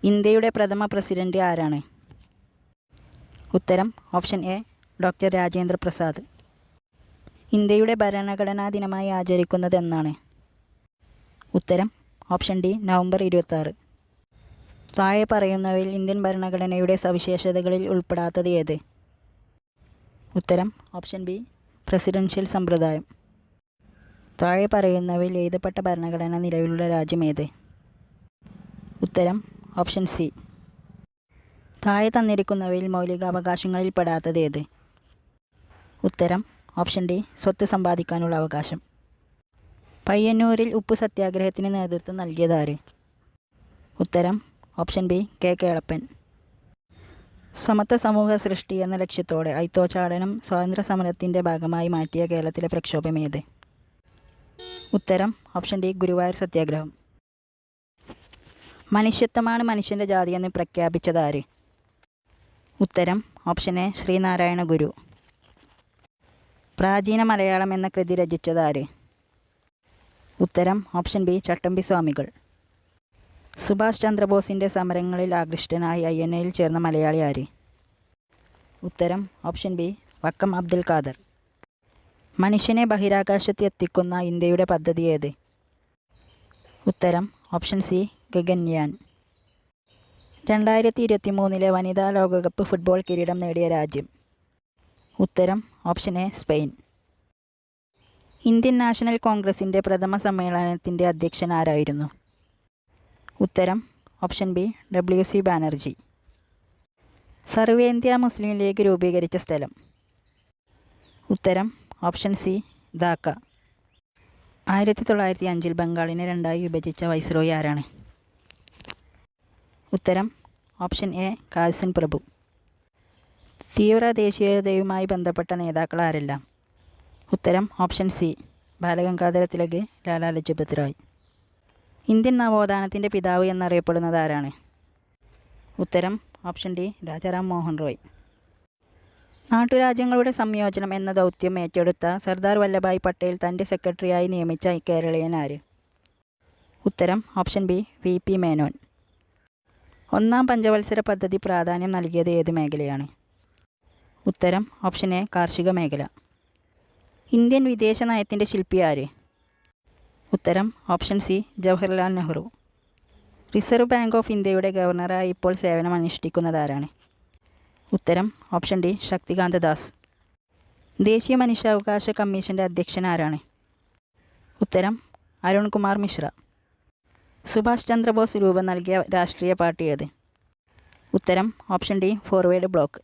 ഇന്ത്യയുടെ പ്രഥമ പ്രസിഡന്റ് ആരാണ്? ഉത്തരം option A doctor Rajendra Prasad. ഇന്ത്യയുടെ ഭരണഘടനാ ദിനമായി ആചരിക്കുന്നത് എന്നാണ്? ഉത്തരം ഓപ്ഷൻ ഡി നവംബർ 26. താഴെ പറയുന്നവയിൽ ഇന്ത്യൻ ഭരണഘടനയുടെ സവിശേഷതകളിൽ ഉൾപ്പെടാത്തത് ഏത്? ഉത്തരം ഓപ്ഷൻ ബി പ്രസിഡൻഷ്യൽ സമ്പ്രദായം. താഴെ പറയുന്നവയിൽ എഴുതപ്പെട്ട ഭരണഘടന നിലവിലുള്ള രാജ്യം ഏത്? ഉത്തരം ഓപ്ഷൻ സി. താഴെ തന്നിരിക്കുന്നവയിൽ മൗലികാവകാശങ്ങളിൽ പെടാത്തത് ഏത്? ഉത്തരം ഓപ്ഷൻ ഡി സ്വത്ത് സമ്പാദിക്കാനുള്ള അവകാശം. പയ്യന്നൂരിൽ ഉപ്പ് സത്യാഗ്രഹത്തിന് നേതൃത്വം നൽകിയതാര്? ഉത്തരം ഓപ്ഷൻ ബി കെ കേളപ്പൻ. സമത്വ സമൂഹ സൃഷ്ടി എന്ന ലക്ഷ്യത്തോടെ അയിത്തോച്ചാടനം സ്വാതന്ത്ര്യ സമരത്തിൻ്റെ ഭാഗമായി മാറ്റിയ കേരളത്തിലെ പ്രക്ഷോഭം ഏത്? ഉത്തരം ഓപ്ഷൻ ഡി ഗുരുവായൂർ സത്യാഗ്രഹം. മനുഷ്യത്വമാണ് മനുഷ്യൻ്റെ ജാതിയെന്ന് പ്രഖ്യാപിച്ചതാര്? ഉത്തരം ഓപ്ഷൻ എ ശ്രീനാരായണ ഗുരു. പ്രാചീന മലയാളം എന്ന കൃതി രചിച്ചതാര്? ഉത്തരം ഓപ്ഷൻ ബി ചട്ടമ്പി സ്വാമികൾ. സുഭാഷ് ചന്ദ്രബോസിൻ്റെ സമരങ്ങളിൽ ആകൃഷ്ടനായി INA-യിൽ ചേർന്ന മലയാളി ആര്? ഉത്തരം ഓപ്ഷൻ ബി വക്കം അബ്ദുൽ ഖാദർ. മനുഷ്യനെ ബഹിരാകാശത്ത് എത്തിക്കുന്ന ഇന്ത്യയുടെ പദ്ധതി ഏത്? ഉത്തരം ഓപ്ഷൻ സി ഗഗൻയാൻ. 2023 വനിതാ ലോകകപ്പ് ഫുട്ബോൾ കിരീടം നേടിയ രാജ്യം? ഉത്തരം option A Spain. Indian national കോൺഗ്രസിൻ്റെ പ്രഥമ സമ്മേളനത്തിൻ്റെ അധ്യക്ഷൻ ആരായിരുന്നു? ഉത്തരം ഓപ്ഷൻ ബി WC ബാനർജി. സർവേന്ത്യ മുസ്ലിം ലീഗ് രൂപീകരിച്ച സ്ഥലം? ഉത്തരം ഓപ്ഷൻ സി ധാക്ക. 1905 ബംഗാളിനെ രണ്ടായി വിഭജിച്ച വൈസ്രോയി ആരാണ്? ഉത്തരം ഓപ്ഷൻ എ കാഴ്സൺ പ്രഭു. തീവ്ര ദേശീയതയുമായി ബന്ധപ്പെട്ട നേതാക്കൾ ആരെല്ലാം? ഉത്തരം option C Balagangadhara Tilak, Lala Lajpat Rai. Indian നവോത്ഥാനത്തിൻ്റെ പിതാവ് എന്നറിയപ്പെടുന്നത് ആരാണ്? ഉത്തരം ഓപ്ഷൻ ഡി രാജാറാം മോഹൻ റോയ്. നാട്ടുരാജ്യങ്ങളുടെ സംയോജനം എന്ന ദൗത്യം ഏറ്റെടുത്ത സർദാർ വല്ലഭായ് പട്ടേൽ തൻ്റെ സെക്രട്ടറിയായി നിയമിച്ച കേരളീയൻ ആര്? ഉത്തരം ഓപ്ഷൻ ബി VP മേനോൻ. ഒന്നാം പഞ്ചവത്സര പദ്ധതി പ്രാധാന്യം നൽകിയത് ഏത് മേഖലയാണ്? ഉത്തരം ഓപ്ഷൻ എ കാർഷിക മേഖല. ഇന്ത്യൻ വിദേശ നയത്തിൻ്റെ ശില്പി ആര്? ഉത്തരം option C Jawaharlal Nehru. Reserve bank of ഇന്ത്യയുടെ ഗവർണറായി ഇപ്പോൾ സേവനം അനുഷ്ഠിക്കുന്നത് ആരാണ്? ഉത്തരം ഓപ്ഷൻ ഡി ശക്തികാന്ത ദാസ്. ദേശീയ മനുഷ്യാവകാശ കമ്മീഷൻ്റെ അധ്യക്ഷൻ ആരാണ്? ഉത്തരം അരുൺകുമാർ മിശ്ര. സുഭാഷ് ചന്ദ്രബോസ് രൂപം നൽകിയ രാഷ്ട്രീയ പാർട്ടി ഏത്? ഉത്തരം option D forward block.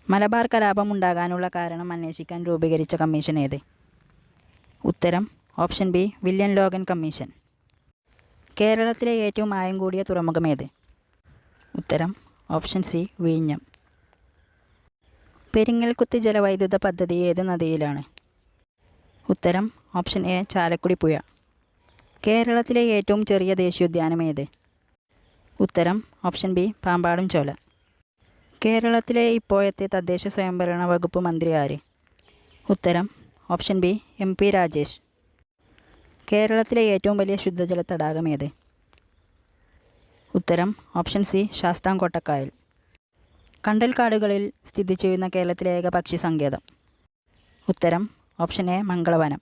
Malabar കലാപം ഉണ്ടാകാനുള്ള കാരണം അന്വേഷിക്കാൻ രൂപീകരിച്ച കമ്മീഷൻ ഏത്? ഉത്തരം option B William Logan commission. കേരളത്തിലെ ഏറ്റവും ആയം കൂടിയ തുറമുഖം ഏത്? ഉത്തരം ഓപ്ഷൻ സി വിഴിഞ്ഞം. പെരിങ്ങൽകുത്ത് ജലവൈദ്യുത പദ്ധതി ഏത് നദിയിലാണ്? ഉത്തരം ഓപ്ഷൻ എ ചാലക്കുടി പുഴ. കേരളത്തിലെ ഏറ്റവും ചെറിയ ദേശീയോദ്യാനം ഏത്? ഉത്തരം ഓപ്ഷൻ ബി പാമ്പാടും ചോല. കേരളത്തിലെ ഇപ്പോഴത്തെ തദ്ദേശ സ്വയംഭരണ വകുപ്പ് മന്ത്രി ആര്? ഉത്തരം ഓപ്ഷൻ ബി MP രാജേഷ്. കേരളത്തിലെ ഏറ്റവും വലിയ ശുദ്ധജല തടാകം ഏത്? ഉത്തരം ഓപ്ഷൻ സി ശാസ്താംകോട്ടക്കായൽ. കണ്ടൽക്കാടുകളിൽ സ്ഥിതി ചെയ്യുന്ന കേരളത്തിലെ ഏക പക്ഷി സങ്കേതം? ഉത്തരം ഓപ്ഷൻ എ മംഗളവനം.